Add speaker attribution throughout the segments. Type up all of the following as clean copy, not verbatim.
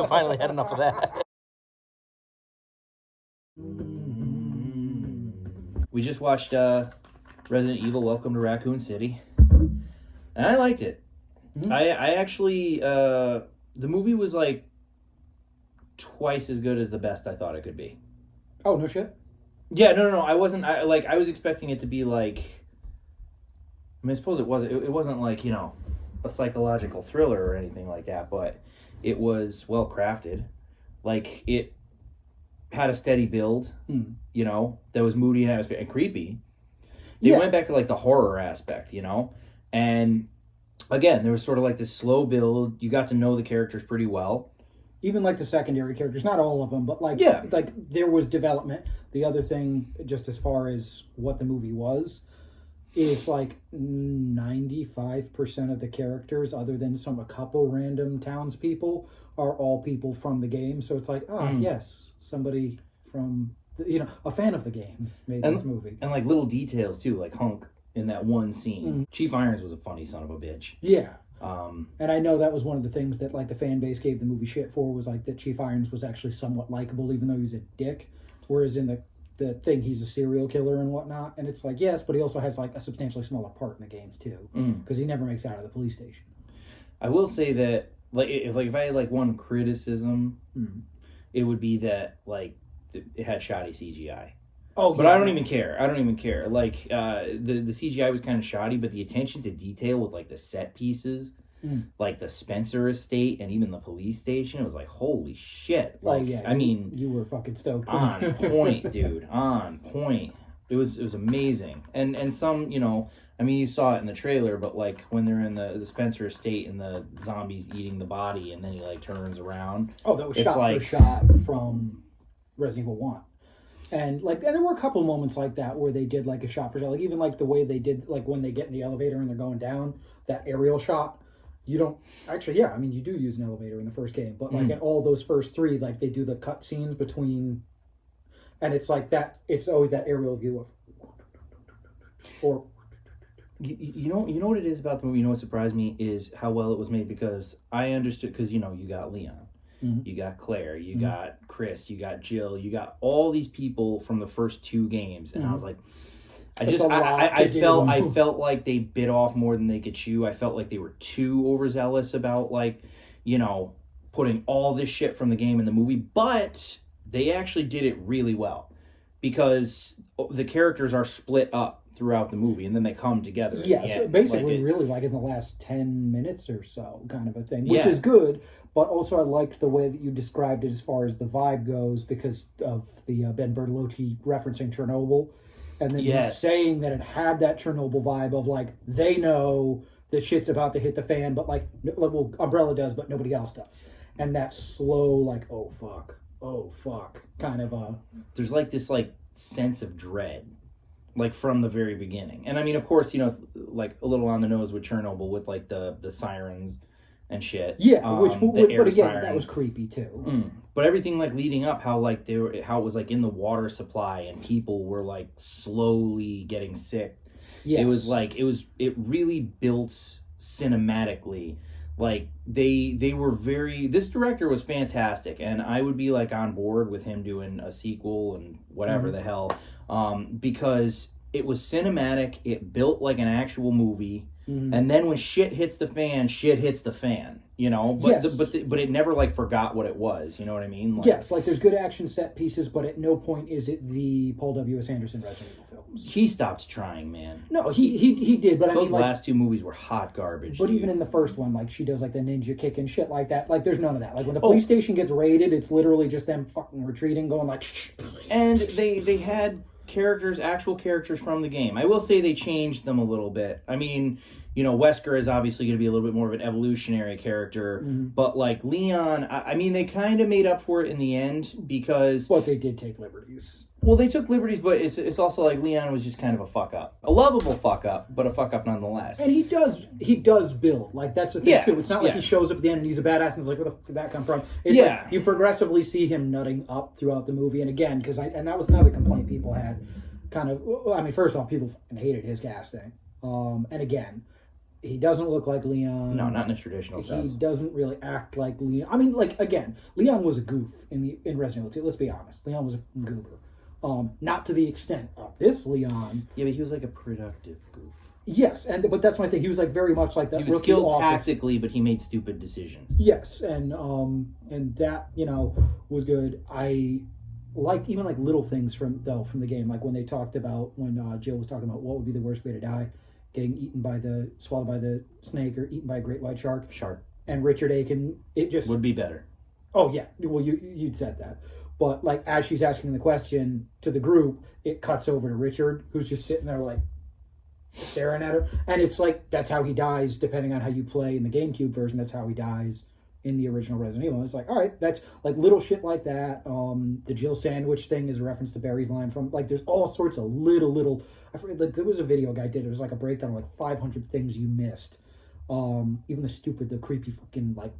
Speaker 1: Finally had enough of that. We just watched Resident Evil Welcome to Raccoon City. And I liked it. Mm-hmm. I actually, the movie was like twice as good as the best I thought it could be.
Speaker 2: Oh, no shit?
Speaker 1: Yeah, no. I wasn't, I was expecting it to be like, I mean, I suppose it wasn't like, a psychological thriller or anything like that, but it was well crafted. Like, it had a steady build, that was moody and atmospheric and creepy. They went back to like the horror aspect, and again, there was sort of like this slow build. You got to know the characters pretty well.
Speaker 2: Even like the secondary characters, not all of them, but like there was development. The other thing, just as far as what the movie was, is like 95% of the characters, other than a couple random townspeople, are all people from the game. So it's like, yes, somebody from a fan of the games made this movie.
Speaker 1: And like little details too, like Hunk in that one scene. Mm-hmm. Chief Irons was a funny son of a bitch.
Speaker 2: Yeah. And I know that was one of the things that like the fan base gave the movie shit for, was like that Chief Irons was actually somewhat likable, even though he's a dick. Whereas in the thing, he's a serial killer and whatnot. And it's like, yes, but he also has like a substantially smaller part in the games too, because he never makes it out of the police station.
Speaker 1: I will say that if I had like one criticism, it would be that like it had shoddy CGI. Oh, but yeah. I don't even care. Like, the CGI was kind of shoddy, but the attention to detail with, like, the set pieces, like the Spencer estate and even the police station, it was like, holy shit. Like, I mean...
Speaker 2: You were fucking stoked.
Speaker 1: On point, dude. On point. It was amazing. And some, I mean, you saw it in the trailer, but, like, when they're in the Spencer estate and the zombies eating the body, and then he, like, turns around.
Speaker 2: Oh, that was shot for shot from Resident Evil 1. And there were a couple moments like that where they did like a shot for shot, like even like the way they did like when they get in the elevator and they're going down, that aerial shot. You don't actually, I mean, you do use an elevator in the first game, but like in all those first three, like they do the cut scenes between, and it's like that. It's always that aerial view of, or
Speaker 1: you know what it is about the movie. You know what surprised me is how well it was made, because I understood, because you got Leon. You got Claire, you got Chris, you got Jill, you got all these people from the first two games, and I was like, I felt like they bit off more than they could chew. I felt like they were too overzealous about like, putting all this shit from the game in the movie, but they actually did it really well, because the characters are split up throughout the movie, and then they come together.
Speaker 2: Yeah, so basically, really, like in the last 10 minutes or so, kind of a thing, which is good. But also, I liked the way that you described it as far as the vibe goes, because of the Ben Bertolucci referencing Chernobyl, and then you saying that it had that Chernobyl vibe of like they know that shit's about to hit the fan, but like well, Umbrella does, but nobody else does, and that slow like oh fuck kind of a
Speaker 1: there's like this like sense of dread. Like from the very beginning. And I mean, of course, like a little on the nose with Chernobyl with like the sirens and shit.
Speaker 2: Yeah, but again, that was creepy too.
Speaker 1: But everything like leading up, how it was like in the water supply and people were like slowly getting sick. Yes. It was like it really built cinematically. Like they were this director was fantastic, and I would be like on board with him doing a sequel and whatever the hell. Because it was cinematic, it built like an actual movie, and then when shit hits the fan, but it never like forgot what it was, you know what I mean? Like,
Speaker 2: yes, like there's good action set pieces, but at no point is it the Paul W.S. Anderson Resident Evil films.
Speaker 1: He stopped trying, man.
Speaker 2: No, he did, but
Speaker 1: those last two movies were hot garbage.
Speaker 2: But even in the first one, like she does like the ninja kick and shit like that, like there's none of that. Like when the police station gets raided, it's literally just them fucking retreating, going like shh.
Speaker 1: And they had actual characters from the game. I will say they changed them a little bit. I mean, Wesker is obviously going to be a little bit more of an evolutionary character, but like Leon, I mean, they kind of made up for it in the end, because...
Speaker 2: But they did take liberties.
Speaker 1: Well, they took liberties, but it's also like Leon was just kind of a fuck up. A lovable fuck up, but a fuck up nonetheless.
Speaker 2: And he does build. Like, that's the thing, too. It's not like he shows up at the end and he's a badass and it's like, where the fuck did that come from? It's like you progressively see him nutting up throughout the movie. And again, and that was another complaint people had. Kind of, I mean, first off, people fucking hated his casting. And again, he doesn't look like Leon.
Speaker 1: No, not in a traditional sense.
Speaker 2: He doesn't really act like Leon. I mean, like, again, Leon was a goof in Resident Evil 2. Let's be honest. Leon was a goober. Not to the extent of this Leon.
Speaker 1: Yeah, but he was like a productive goof.
Speaker 2: Yes, but that's my thing. He was like very much like that.
Speaker 1: He was skilled tactically, but he made stupid decisions.
Speaker 2: Yes, and that was good. I liked even like little things from the game, like when they talked about when Jill was talking about what would be the worst way to die, getting swallowed by the snake or eaten by a great white shark. And Richard Aiken, it just
Speaker 1: would be better.
Speaker 2: Oh yeah, well you'd said that. But like as she's asking the question to the group, it cuts over to Richard, who's just sitting there like staring at her. And it's like that's how he dies, depending on how you play in the GameCube version, that's how he dies in the original Resident Evil. It's like, all right, that's like little shit like that. The Jill sandwich thing is a reference to Barry's line from like there's all sorts of little I forget, like there was a video guy did, it was like a breakdown of like 500 things you missed. Even the creepy fucking like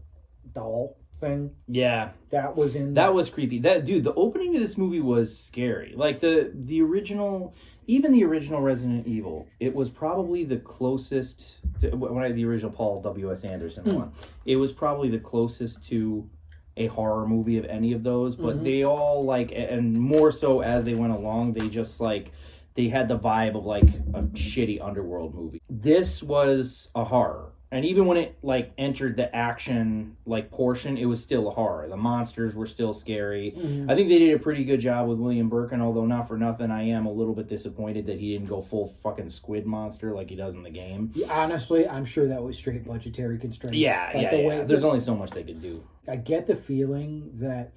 Speaker 2: doll thing.
Speaker 1: Yeah,
Speaker 2: that was
Speaker 1: creepy. That dude, the opening to this movie was scary. Like the original, even the original Resident Evil, it was probably the closest the original Paul W.S. Anderson one. It was probably the closest to a horror movie of any of those. But they all like, and more so as they went along, they just like they had the vibe of like a shitty underworld movie. This was a horror. And even when it like entered the action like portion, it was still a horror. The monsters were still scary. I think they did a pretty good job with William Birkin, although not for nothing, I am a little bit disappointed that he didn't go full fucking squid monster like he does in the game.
Speaker 2: Yeah, honestly, I'm sure that was straight budgetary constraints.
Speaker 1: Yeah. There's only so much they could do.
Speaker 2: I get the feeling that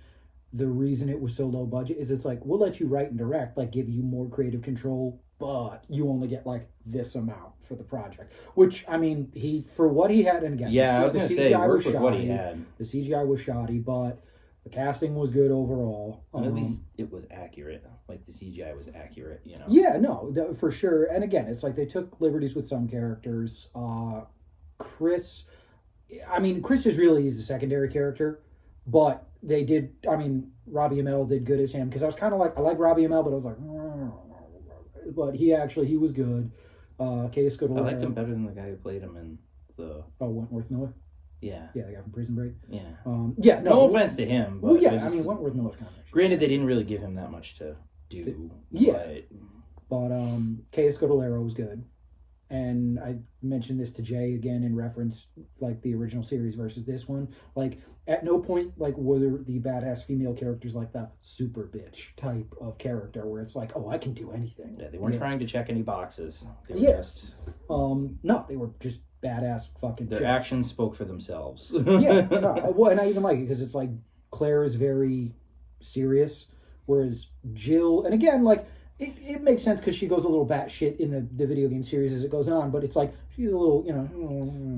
Speaker 2: the reason it was so low budget is it's like, we'll let you write and direct, like give you more creative control, but you only get like this amount for the project. Which, I mean, for what he had, and again,
Speaker 1: I was going to say, work with what he had.
Speaker 2: The CGI was shoddy, but the casting was good overall.
Speaker 1: At least it was accurate. Like the CGI was accurate,
Speaker 2: Yeah, no, for sure. And again, it's like they took liberties with some characters. Chris is really is a secondary character, but they did, Robbie Amell did good as him, because I was kind of like, I like Robbie Amell, but I was like, but he was good. Case
Speaker 1: I liked him better than the guy who played him in the...
Speaker 2: Oh, Wentworth Miller?
Speaker 1: Yeah.
Speaker 2: Yeah, the guy from Prison Break?
Speaker 1: Yeah. No offense to him, but...
Speaker 2: Well, yeah, Wentworth Miller's kind of...
Speaker 1: Granted, they didn't really give him that much to do.
Speaker 2: But Case Scodolero was good. And I mentioned this to Jay again in reference, like, the original series versus this one. Like, at no point, like, were the badass female characters like the super bitch type of character where it's like, oh, I can do anything.
Speaker 1: Yeah, they weren't trying to check any boxes. They were just...
Speaker 2: No, they were just badass fucking
Speaker 1: Their actions spoke for themselves.
Speaker 2: Well, and I even like it because it's like Claire is very serious, whereas Jill, and again, like, it makes sense because she goes a little batshit in the video game series as it goes on, but it's like she's a little,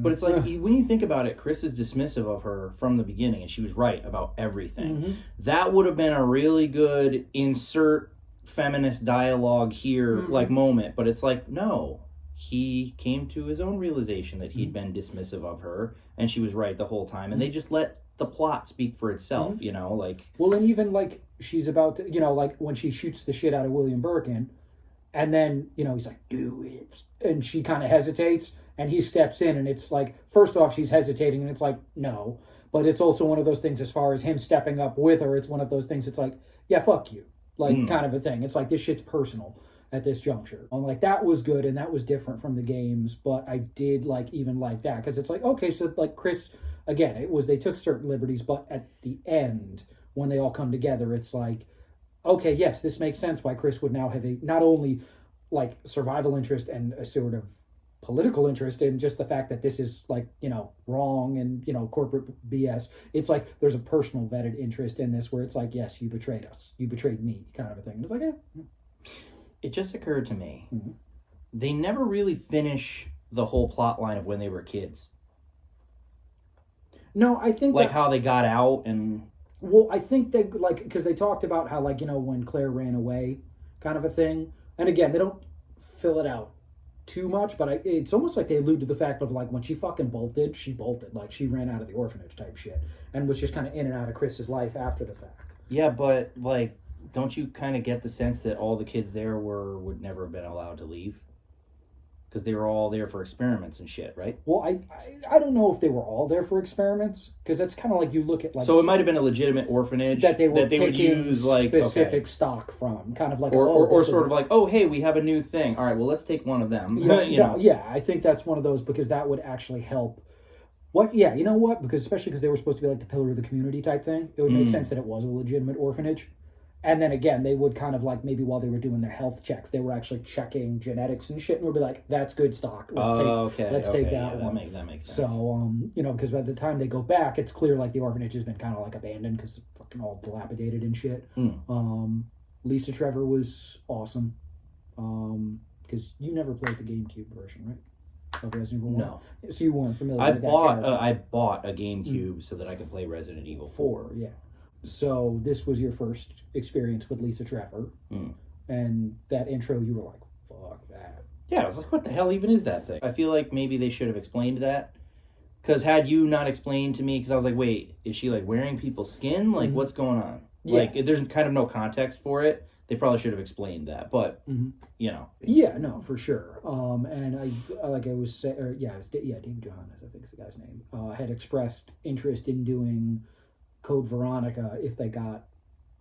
Speaker 2: But it's like when you think about it, Chris is dismissive of her from the beginning, and she was right about everything. That would have been a really good insert feminist dialogue here, like moment. But it's like no, he came to his own realization that he'd been dismissive of her, and she was right the whole time, and they just let the plot speak for itself, like... Well, and even, like, she's about to, like, when she shoots the shit out of William Birkin, and then, he's like, do it. And she kind of hesitates, and he steps in, and it's like, first off, she's hesitating, and it's like, no. But it's also one of those things as far as him stepping up with her, it's one of those things, it's like, yeah, fuck you. Like, kind of a thing. It's like, this shit's personal at this juncture. I'm like, that was good, and that was different from the games, but I did, like, even like that, because it's like, okay, so, like, Chris... Again, they took certain liberties, but at the end, when they all come together, it's like, okay, yes, this makes sense why Chris would now have not only like survival interest and a sort of political interest in just the fact that this is like, wrong and, corporate BS. It's like there's a personal vetted interest in this where it's like, yes, you betrayed us. You betrayed me kind of a thing. And it's like, yeah.
Speaker 1: It just occurred to me. They never really finish the whole plot line of when they were kids.
Speaker 2: No, I think...
Speaker 1: Like how they got out and...
Speaker 2: Well, I think they, like... Because they talked about how, like, when Claire ran away kind of a thing. And again, they don't fill it out too much, but it's almost like they allude to the fact of, like, when she fucking bolted, she bolted. Like, she ran out of the orphanage type shit. And was just kind of in and out of Chris's life after the fact.
Speaker 1: Yeah, but, like, don't you kind of get the sense that all the kids there would never have been allowed to leave? because they were all there for experiments and shit, right?
Speaker 2: Well, I don't know if they were all there for experiments, because that's kind of like you look at like.
Speaker 1: So it might have been a legitimate orphanage
Speaker 2: that they would
Speaker 1: picking
Speaker 2: use like specific stock from, kind of like
Speaker 1: or sort of like, oh hey, we have a new thing. All right, well let's take one of them.
Speaker 2: Yeah, I think that's one of those, because that would actually help. What? Yeah, you know what? Because especially because they were supposed to be like the pillar of the community type thing, it would make sense that it was a legitimate orphanage. And then again, they would kind of like, maybe while they were doing their health checks, they were actually checking genetics and shit, and would be like, "That's good stock. Let's take that one."
Speaker 1: That makes sense.
Speaker 2: So, because by the time they go back, it's clear like the orphanage has been kind of like abandoned because it's fucking all dilapidated and shit. Lisa Trevor was awesome, because you never played the GameCube version, right? Of Resident Evil 1?
Speaker 1: No.
Speaker 2: So you weren't familiar
Speaker 1: with
Speaker 2: that character.
Speaker 1: I bought a GameCube so that I could play Resident Evil 4.
Speaker 2: Yeah. So this was your first experience with Lisa Trevor, and that intro, you were like, "Fuck that!"
Speaker 1: Yeah, I was like, "What the hell even is that thing?" I feel like maybe they should have explained that, because had you not explained to me, because I was like, "Wait, is she like wearing people's skin? Like, what's going on?" Yeah. Like, there's kind of no context for it. They probably should have explained that, but
Speaker 2: Yeah, no, for sure. And I like I was saying, David Johannes, I think is the guy's name, had expressed interest in doing Code Veronica if they got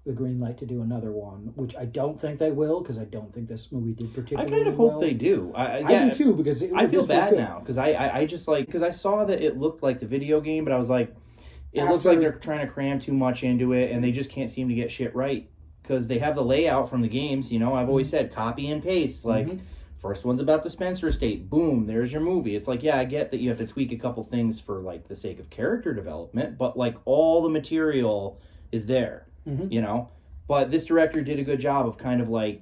Speaker 2: the green light to do another one, which I don't think they will, because I don't think this movie did particularly well.
Speaker 1: I kind of hope they do.
Speaker 2: I do too, because
Speaker 1: I feel bad now, because I just like, because I saw that it looked like the video game, but I was like, looks like they're trying to cram too much into it, and they just can't seem to get shit right, because they have the layout from the games. I've always said copy and paste, like. First one's about the Spencer estate. Boom, there's your movie. It's like, yeah, I get that you have to tweak a couple things for, like, the sake of character development, but, like, all the material is there, But this director did a good job of kind of, like,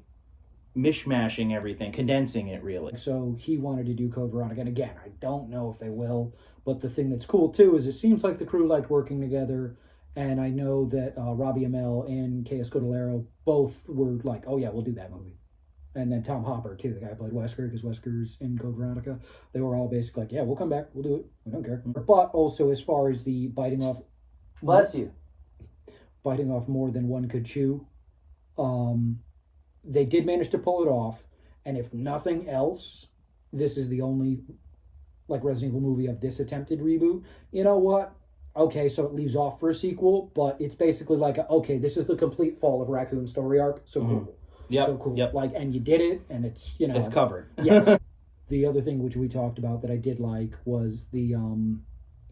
Speaker 1: mishmashing everything, condensing it, really.
Speaker 2: So he wanted to do Code Veronica, and again, I don't know if they will, but the thing that's cool, too, is it seems like the crew liked working together, and I know that Robbie Amell and K.S. Scodelario both were like, "Oh, yeah, we'll do that movie." And then Tom Hopper, too, the guy who played Wesker, because Wesker's in Code Veronica. They were all basically like, "Yeah, we'll come back. We'll do it. We don't care." But also, as far as the biting off...
Speaker 1: Bless you.
Speaker 2: Biting off more than one could chew, they did manage to pull it off. And if nothing else, this is the only like Resident Evil movie of this attempted reboot. You know what? Okay, so it leaves off for a sequel, but it's basically like, okay, this is the complete fall of Raccoon story arc. So cool.
Speaker 1: Yep.
Speaker 2: So cool.
Speaker 1: Yep.
Speaker 2: Like, and you did it, and it's,
Speaker 1: it's covered.
Speaker 2: Yes. The other thing which we talked about that I did like was the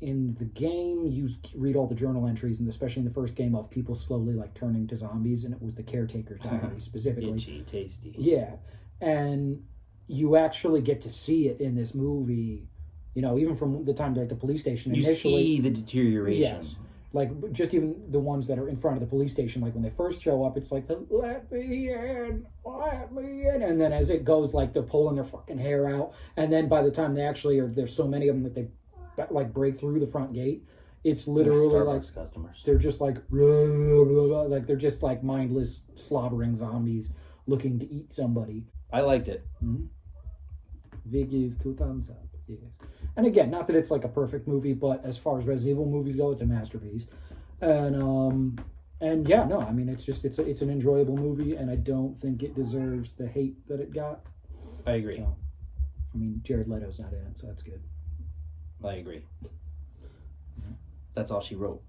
Speaker 2: in the game you read all the journal entries, and especially in the first game, of people slowly like turning to zombies, and it was the caretaker's diary specifically.
Speaker 1: Itchy, tasty.
Speaker 2: Yeah, and you actually get to see it in this movie. Even from the time they're at the police station.
Speaker 1: You see the deterioration.
Speaker 2: Yes. Like, just even the ones that are in front of the police station, like, when they first show up, it's like, let me in, and then as it goes, like, they're pulling their fucking hair out, and then by the time they actually are, there's so many of them that they, like, break through the front gate, it's literally, like,
Speaker 1: customers.
Speaker 2: They're just, like, like, they're just, like, mindless, slobbering zombies looking to eat somebody.
Speaker 1: I liked it.
Speaker 2: We give 2 thumbs up. Yes. And again, not that it's like a perfect movie, but as far as Resident Evil movies go, it's a masterpiece. And yeah, no, I mean, it's an enjoyable movie, and I don't think it deserves the hate that it got.
Speaker 1: I agree.
Speaker 2: So, I mean, Jared Leto's not in it, so that's good.
Speaker 1: I agree. That's all she wrote.